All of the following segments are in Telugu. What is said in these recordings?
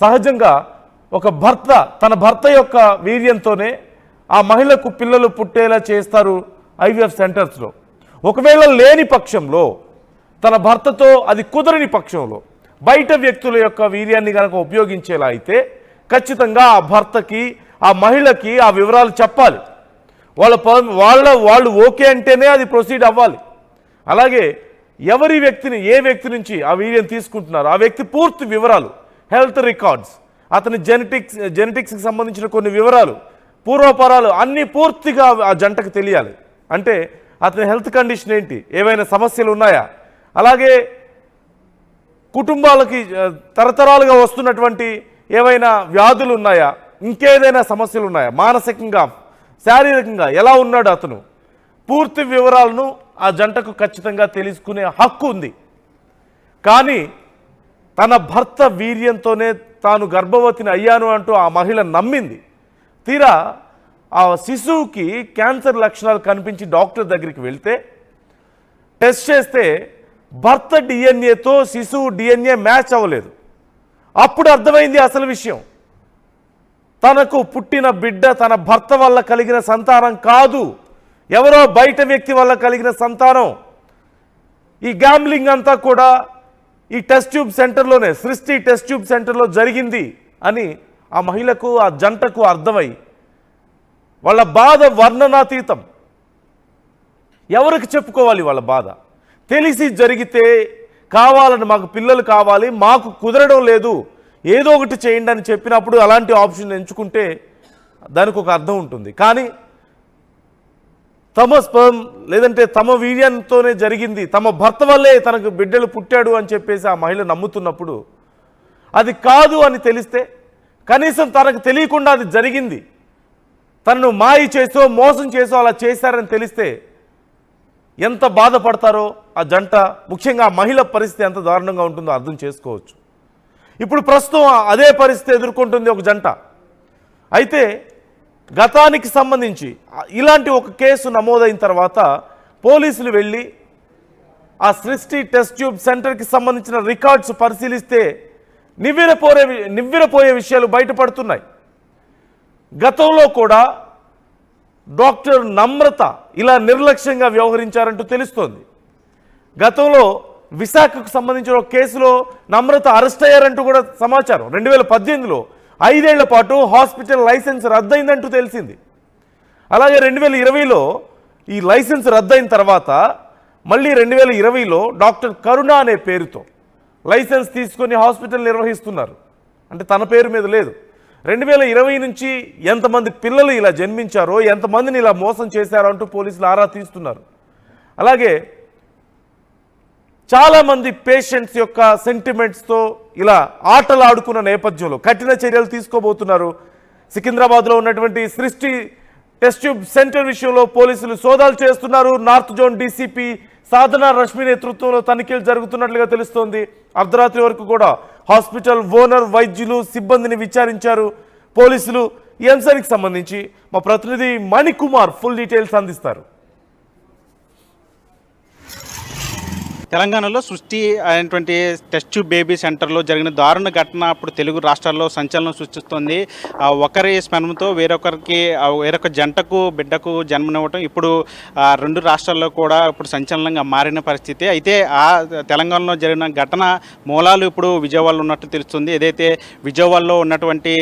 సహజంగా ఒక భర్త తన భర్త యొక్క వీర్యంతోనే ఆ మహిళకు పిల్లలు పుట్టేలా చేస్తారు ఐవీఎఫ్ సెంటర్స్లో. ఒకవేళ లేని పక్షంలో, తన భర్తతో అది కుదరని పక్షంలో బయట వ్యక్తుల యొక్క వీర్యాన్ని కనుక ఉపయోగించేలా అయితే ఖచ్చితంగా ఆ భర్తకి, ఆ మహిళకి ఆ వివరాలు చెప్పాలి. వాళ్ళు ఓకే అంటేనే అది ప్రొసీడ్ అవ్వాలి. అలాగే ఏ వ్యక్తి నుంచి ఆ వీర్యం తీసుకుంటున్నారో ఆ వ్యక్తి పూర్తి వివరాలు, హెల్త్ రికార్డ్స్, అతని జెనెటిక్స్కి సంబంధించిన కొన్ని వివరాలు, పూర్వపరాలు అన్నీ పూర్తిగా ఆ జంటకు తెలియాలి. అంటే అతని హెల్త్ కండిషన్ ఏంటి, ఏవైనా సమస్యలు ఉన్నాయా, అలాగే కుటుంబాలకి తరతరాలుగా వస్తున్నటువంటి ఏవైనా వ్యాధులు ఉన్నాయా, ఇంకేదైనా సమస్యలు ఉన్నాయా, మానసికంగా శారీరకంగా ఎలా ఉన్నాడు అతను, పూర్తి వివరాలను ఆ జంటకు ఖచ్చితంగా తెలుసుకునే హక్కు ఉంది. కానీ తన భర్త వీర్యంతోనే తాను గర్భవతిని అయ్యాను అంటూ ఆ మహిళ నమ్మింది. తీరా ఆ శిశువుకి క్యాన్సర్ లక్షణాలు కనిపించి డాక్టర్ దగ్గరికి వెళ్తే టెస్ట్ చేస్తే భర్త డిఎన్ఏతో శిశువు డిఎన్ఏ మ్యాచ్ అవ్వలేదు. అప్పుడు అర్థమైంది అసలు విషయం. తనకు పుట్టిన బిడ్డ తన భర్త వల్ల కలిగిన సంతానం కాదు, ఎవరో బయట వ్యక్తి వల్ల కలిగిన సంతానం. ఈ గ్యాంబ్లింగ్ అంతా కూడా ఈ టెస్ట్ ట్యూబ్ సెంటర్లోనే, సృష్టి టెస్ట్ ట్యూబ్ సెంటర్లో జరిగింది అని ఆ మహిళకు, ఆ జంటకు అర్థమై వాళ్ళ బాధ వర్ణనాతీతం. ఎవరికి చెప్పుకోవాలి వాళ్ళ బాధ? తెలిసి జరిగితే కావాలని, మాకు పిల్లలు కావాలి, మాకు కుదరడం లేదు, ఏదో ఒకటి చేయండి అని చెప్పినప్పుడు అలాంటి ఆప్షన్ ఎంచుకుంటే దానికి ఒక అర్థం ఉంటుంది. కానీ తమ స్పర్మ్ లేదంటే తమ వీర్యంతోనే జరిగింది, తమ భర్త వల్లే తనకు బిడ్డలు పుట్టాడు అని చెప్పేసి ఆ మహిళ నమ్ముతున్నప్పుడు, అది కాదు అని తెలిస్తే, కనీసం తనకు తెలియకుండా అది జరిగింది, తనను మాయ చేసో మోసం చేసో అలా చేశారని తెలిస్తే ఎంత బాధపడతారో ఆ జంట, ముఖ్యంగా ఆ మహిళ పరిస్థితి ఎంత దారుణంగా ఉంటుందో అర్థం చేసుకోవచ్చు. ఇప్పుడు ప్రస్తుతం అదే పరిస్థితి ఎదుర్కొంటుంది ఒక జంట. అయితే గతానికి సంబంధించి ఇలాంటి ఒక కేసు నమోదైన తర్వాత పోలీసులు వెళ్ళి ఆ సృష్టి టెస్ట్ ట్యూబ్ సెంటర్కి సంబంధించిన రికార్డ్స్ పరిశీలిస్తే నివ్వెరపోయే విషయాలు బయటపడుతున్నాయి. గతంలో కూడా డాక్టర్ నమ్రత ఇలా నిర్లక్ష్యంగా వ్యవహరించారంటూ తెలుస్తోంది. గతంలో విశాఖకు సంబంధించిన ఒక కేసులో నమ్రత అరెస్ట్ అయ్యారంటూ కూడా సమాచారం. 2018లో 5 ఏళ్ల పాటు హాస్పిటల్ లైసెన్స్ రద్దయిందంటూ తెలిసింది. అలాగే 2020లో ఈ లైసెన్స్ రద్దయిన తర్వాత మళ్ళీ 2020లో డాక్టర్ కరుణ అనే పేరుతో లైసెన్స్ తీసుకొని హాస్పిటల్ నిర్వహిస్తున్నారు. అంటే తన పేరు మీద లేదు. 2020 నుంచి ఎంతమంది పిల్లలు ఇలా జన్మించారో, ఎంతమందిని ఇలా మోసం చేశారో అంటూ పోలీసులు ఆరా తీస్తున్నారు. అలాగే చాలామంది పేషెంట్స్ యొక్క సెంటిమెంట్స్తో ఇలా ఆటలు ఆడుకున్న నేపథ్యంలో కఠిన చర్యలు తీసుకోబోతున్నారు. సికింద్రాబాద్లో ఉన్నటువంటి సృష్టి టెస్ట్ ట్యూబ్ సెంటర్ విషయంలో పోలీసులు సోదాలు చేస్తున్నారు. నార్త్ జోన్ డీసీపీ సాధన రష్మి నేతృత్వంలో తనిఖీలు జరుగుతున్నట్లుగా తెలుస్తోంది. అర్ధరాత్రి వరకు కూడా హాస్పిటల్ ఓనర్, వైద్యులు, సిబ్బందిని విచారించారు పోలీసులు. ఈ అంశానికి సంబంధించి మా ప్రతినిధి మణికుమార్ ఫుల్ డీటెయిల్స్ అందిస్తారు. తెలంగాణలో సృష్టి అనేటువంటి టెస్ట్ ట్యూబ్ బేబీ సెంటర్లో జరిగిన దారుణ ఘటన అప్పుడు తెలుగు రాష్ట్రాల్లో సంచలనం సృష్టిస్తుంది. ఒకరి స్పెర్మ్తో వేరొక జంటకు బిడ్డకు జన్మనివ్వటం ఇప్పుడు 2 రాష్ట్రాల్లో కూడా ఇప్పుడు సంచలనంగా మారిన పరిస్థితి. అయితే ఆ తెలంగాణలో జరిగిన ఘటన మూలాలు ఇప్పుడు విజయవాడలో ఉన్నట్టు తెలుస్తుంది. ఏదైతే విజయవాడలో ఉన్నటువంటి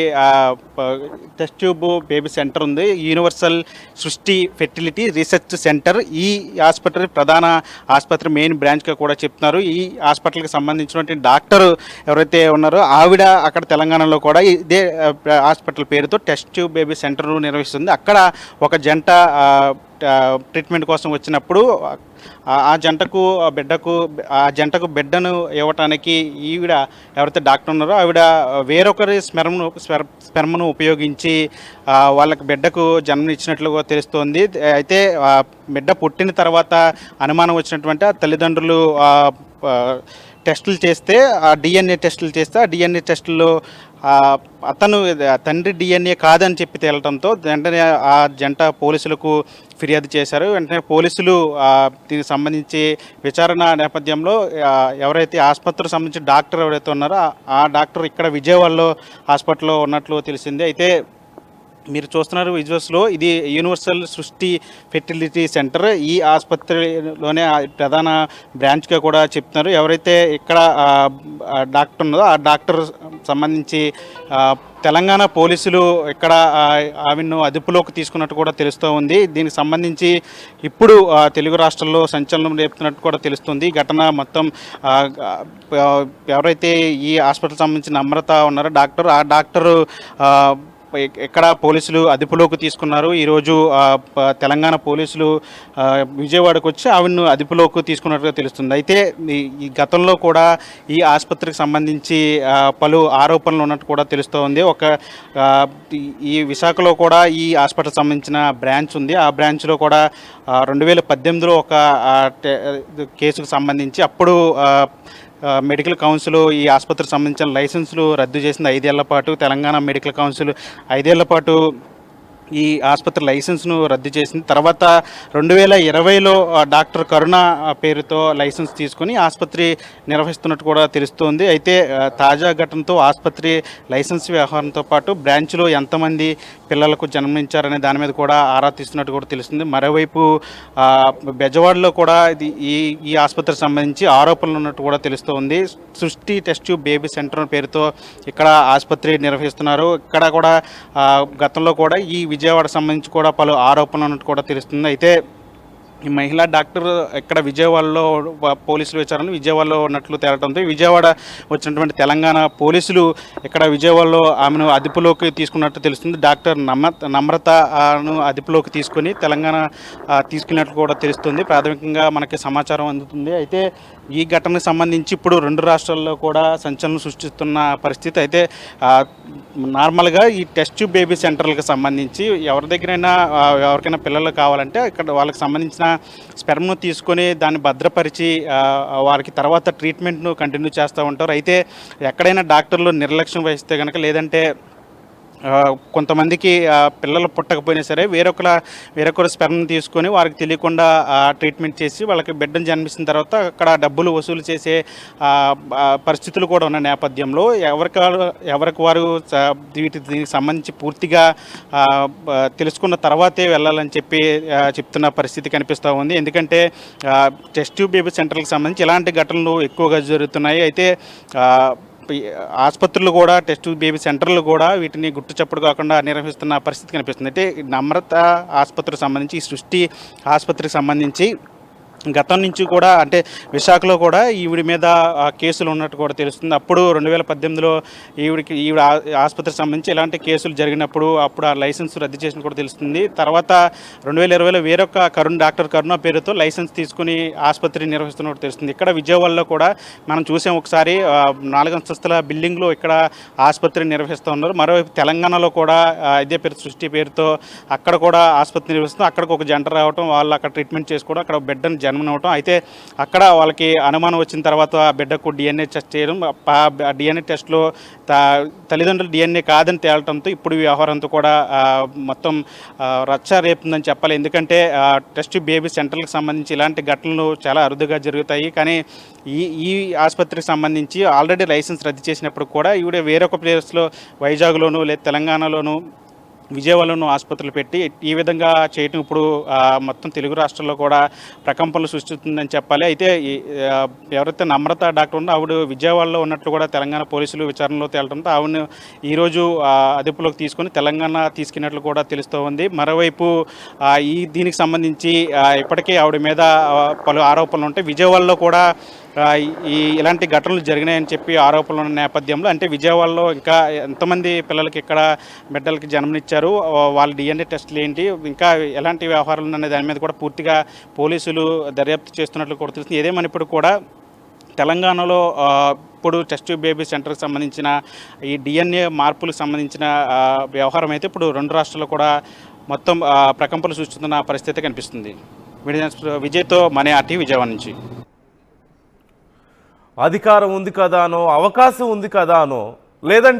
టెస్ట్ ట్యూబ్ బేబీ సెంటర్ ఉంది, యూనివర్సల్ సృష్టి ఫెర్టిలిటీ రీసెర్చ్ సెంటర్, ఈ ఆసుపత్రి ప్రధాన ఆసుపత్రి మెయిన్ బ్రాంచ్గా కూడా చెప్తున్నారు. ఈ హాస్పిటల్కి సంబంధించినటువంటి డాక్టర్ ఎవరైతే ఉన్నారో ఆవిడ అక్కడ తెలంగాణలో కూడా ఇదే హాస్పిటల్ పేరుతో టెస్ట్ ట్యూబ్ బేబీ సెంటర్ నిర్వహిస్తుంది. అక్కడ ఒక జంట ట్రీట్మెంట్ కోసం వచ్చినప్పుడు ఆ జంటకు బిడ్డను ఇవ్వటానికి ఈవిడ ఎవరైతే డాక్టర్ ఉన్నారో ఆవిడ వేరొకరి స్పెర్మ్ను ఉపయోగించి వాళ్ళకి బిడ్డకు జన్మనిచ్చినట్లుగా తెలుస్తోంది. అయితే బిడ్డ పుట్టిన తర్వాత అనుమానం వచ్చినటువంటి తల్లిదండ్రులు టెస్టులు చేస్తే ఆ డిఎన్ఏ టెస్టుల్లో అతను తండ్రి డిఎన్ఏ కాదని చెప్పి తేలటంతో వెంటనే ఆ జంట పోలీసులకు ఫిర్యాదు చేశారు. వెంటనే పోలీసులు దీనికి సంబంధించి విచారణ నేపథ్యంలో ఎవరైతే ఆసుపత్రికి సంబంధించిన డాక్టర్ ఎవరైతే ఉన్నారో ఆ డాక్టర్ ఇక్కడ విజయవాడలో హాస్పిటల్లో ఉన్నట్లు తెలిసింది. అయితే మీరు చూస్తున్నారు విజువల్స్లో, ఇది యూనివర్సల్ సృష్టి ఫెర్టిలిటీ సెంటర్. ఈ ఆసుపత్రిలోనే ప్రధాన బ్రాంచ్గా కూడా చెప్తున్నారు. ఎవరైతే ఇక్కడ డాక్టర్ ఉన్నదో ఆ డాక్టర్ సంబంధించి తెలంగాణ పోలీసులు ఇక్కడ ఆమెను అదుపులోకి తీసుకున్నట్టు కూడా తెలుస్తూ ఉంది. దీనికి సంబంధించి ఇప్పుడు తెలుగు రాష్ట్రాల్లో సంచలనం రేపుతున్నట్టు కూడా తెలుస్తుంది. ఈ ఘటన మొత్తం ఎవరైతే ఈ హాస్పిటల్ సంబంధించిన నమ్రత ఉన్నారో డాక్టర్, ఆ డాక్టరు ఎక్కడ పోలీసులు అదుపులోకి తీసుకున్నారు. ఈరోజు తెలంగాణ పోలీసులు విజయవాడకు వచ్చి ఆవిడను అదుపులోకి తీసుకున్నట్టుగా తెలుస్తుంది. అయితే ఈ గతంలో కూడా ఈ ఆసుపత్రికి సంబంధించి పలు ఆరోపణలు ఉన్నట్టు కూడా తెలుస్తూ ఉంది. ఈ విశాఖలో కూడా ఈ హాస్పిటల్ సంబంధించిన బ్రాంచ్ ఉంది. ఆ బ్రాంచ్లో కూడా 2018లో ఒక కేసుకు సంబంధించి అప్పుడు మెడికల్ కౌన్సిల్ ఈ ఆసుపత్రికి సంబంధించిన లైసెన్సులు రద్దు చేసింది 5 ఏళ్ల పాటు. తెలంగాణ మెడికల్ కౌన్సిల్ 5 ఏళ్ల పాటు ఈ ఆసుపత్రి లైసెన్స్ను రద్దు చేసింది. తర్వాత 2020లో డాక్టర్ కరుణ పేరుతో లైసెన్స్ తీసుకుని ఆసుపత్రి నిర్వహిస్తున్నట్టు కూడా తెలుస్తోంది. అయితే తాజా ఘటనతో ఆసుపత్రి లైసెన్స్ వ్యవహారంతో పాటు బ్రాంచ్లో ఎంతమంది పిల్లలకు జన్మించారనే దాని మీద కూడా ఆరా తీస్తున్నట్టు కూడా తెలుస్తుంది. మరోవైపు బెజవాడలో కూడా ఈ ఆసుపత్రికి సంబంధించి ఆరోపణలు ఉన్నట్టు కూడా తెలుస్తోంది. సృష్టి టెస్ట్ ట్యూబ్ బేబీ సెంటర్ పేరుతో ఇక్కడ ఆసుపత్రి నిర్వహిస్తున్నారు. ఇక్కడ కూడా గతంలో కూడా ఈ విజయవాడకు సంబంధించి కూడా పలు ఆరోపణలు ఉన్నట్టు కూడా తెలుస్తుంది. అయితే ఈ మహిళా డాక్టర్ ఇక్కడ విజయవాడలో పోలీసులు విచారణలు విజయవాడలో ఉన్నట్లు తేలటంతో విజయవాడ వచ్చినటువంటి తెలంగాణ పోలీసులు ఇక్కడ విజయవాడలో ఆమెను అదుపులోకి తీసుకున్నట్టు తెలుస్తుంది. డాక్టర్ నమ్రతను అదుపులోకి తీసుకొని తెలంగాణ తీసుకున్నట్లు కూడా తెలుస్తుంది. ప్రాథమికంగా మనకి సమాచారం అందుతుంది. అయితే ఈ ఘటనకు సంబంధించి ఇప్పుడు 2 రాష్ట్రాల్లో కూడా సంచలనం సృష్టిస్తున్న పరిస్థితి. అయితే నార్మల్గా ఈ టెస్ట్ ట్యూబ్ బేబీ సెంటర్లకు సంబంధించి ఎవరికైనా పిల్లలు కావాలంటే ఇక్కడ వాళ్ళకి సంబంధించిన స్పెర్మ్ను తీసుకొని దాన్ని భద్రపరిచి వారికి తర్వాత ట్రీట్మెంట్ను కంటిన్యూ చేస్తూ ఉంటారు. అయితే ఎక్కడైనా డాక్టర్లు నిర్లక్ష్యం వహిస్తే కనుక, లేదంటే కొంతమందికి పిల్లలు పుట్టకపోయినా సరే వేరొకరు స్పెర్మ్ని తీసుకొని వారికి తెలియకుండా ట్రీట్మెంట్ చేసి వాళ్ళకి బిడ్డను జన్మించిన తర్వాత అక్కడ డబ్బులు వసూలు చేసే పరిస్థితులు కూడా ఉన్న నేపథ్యంలో ఎవరికి వారు దీనికి సంబంధించి పూర్తిగా తెలుసుకున్న తర్వాతే వెళ్ళాలని చెప్తున్న పరిస్థితి కనిపిస్తూ ఉంది. ఎందుకంటే టెస్ట్ ట్యూబ్ బేబీ సెంటర్లకు సంబంధించి ఇలాంటి ఘటనలు ఎక్కువగా జరుగుతున్నాయి. అయితే ఆసుపత్రులు కూడా టెస్ట్ బేబీ సెంటర్లు కూడా వీటిని గుట్టు చప్పుడు కాకుండా నిర్వహిస్తున్న పరిస్థితి కనిపిస్తుంది. అయితే నమ్రత ఆసుపత్రికి సంబంధించి, ఈ సృష్టి ఆసుపత్రికి సంబంధించి గతం నుంచి కూడా, అంటే విశాఖలో కూడా ఈవిడి మీద కేసులు ఉన్నట్టు కూడా తెలుస్తుంది. అప్పుడు 2018లో ఈవిడ ఆసుపత్రికి సంబంధించి ఎలాంటి కేసులు జరిగినప్పుడు అప్పుడు ఆ లైసెన్స్ రద్దు చేసినట్టు కూడా తెలుస్తుంది. తర్వాత 2020లో వేరొక డాక్టర్ కరుణ పేరుతో లైసెన్స్ తీసుకుని ఆసుపత్రి నిర్వహిస్తున్నట్టు తెలుస్తుంది. ఇక్కడ విజయవాడలో కూడా మనం చూసాం, ఒకసారి 4 అంతస్తుల బిల్డింగ్లో ఇక్కడ ఆసుపత్రి నిర్వహిస్తూ ఉన్నారు. మరోవైపు తెలంగాణలో కూడా ఇదే పేరు సృష్టి పేరుతో అక్కడ కూడా ఆసుపత్రి నిర్వహిస్తుంది. అక్కడికి ఒక జంట రావడం, వాళ్ళు అక్కడ ట్రీట్మెంట్ చేసుకోవడం, అక్కడ బిడ్డను జన్మనవటం. అయితే అక్కడ వాళ్ళకి అనుమానం వచ్చిన తర్వాత ఆ బిడ్డకు డిఎన్ఏ టెస్ట్ చేయడం, ఆ డిఎన్ఏ టెస్ట్లో తల్లిదండ్రులు డిఎన్ఏ కాదని తేలటంతో ఇప్పుడు ఈ వ్యవహారంతో కూడా మొత్తం రచ్చ రేపుతుందని చెప్పాలి. ఎందుకంటే టెస్ట్ బేబీ సెంటర్లకు సంబంధించి ఇలాంటి ఘటనలు చాలా అరుదుగా జరుగుతాయి. కానీ ఈ ఆసుపత్రికి సంబంధించి ఆల్రెడీ లైసెన్స్ రద్దు చేసినప్పుడు కూడా ఈవిడ వేరొక ప్లేస్లో వైజాగ్లోను లేదా తెలంగాణలోను విజయవాడలోనూ ఆసుపత్రులు పెట్టి ఈ విధంగా చేయటం ఇప్పుడు మొత్తం తెలుగు రాష్ట్రాల్లో కూడా ప్రకంపనలు సృష్టిస్తుందని చెప్పాలి. అయితే ఎవరైతే నమ్రత డాక్టర్ ఉందో ఆవిడ విజయవాడలో ఉన్నట్లు కూడా తెలంగాణ పోలీసులు విచారణలో తేలడంతో ఆవిడను ఈరోజు అదుపులోకి తీసుకొని తెలంగాణ తీసుకున్నట్లు కూడా తెలుస్తూ ఉంది. మరోవైపు దీనికి సంబంధించి ఇప్పటికే ఆవిడ మీద పలు ఆరోపణలు ఉంటాయి. విజయవాడలో కూడా ఇలాంటి ఘటనలు జరిగినాయని చెప్పి ఆరోపణలు ఉన్న నేపథ్యంలో, అంటే విజయవాడలో ఇంకా ఎంతమంది పిల్లలకి ఇక్కడ బిడ్డలకి జన్మనిచ్చారు, వాళ్ళ డిఎన్ఏ టెస్టులు ఏంటి, ఇంకా ఎలాంటి వ్యవహారాలు ఉన్నాయి దాని మీద కూడా పూర్తిగా పోలీసులు దర్యాప్తు చేస్తున్నట్లు కూడా తెలుస్తుంది. ఏదేమనిప్పుడు కూడా తెలంగాణలో ఇప్పుడు టెస్ట్ బేబీ సెంటర్కి సంబంధించిన ఈ డిఎన్ఏ మార్పులకు సంబంధించిన వ్యవహారం అయితే ఇప్పుడు 2 రాష్ట్రాల్లో కూడా మొత్తం ప్రకంపనలు సృష్టిస్తున్న పరిస్థితి కనిపిస్తుంది. విజయ్తో మనీ ఆర్టీ విజయవాడ నుంచి. అధికారం ఉంది కదా అనో అవకాశం ఉంది కదా అనో లేదంటే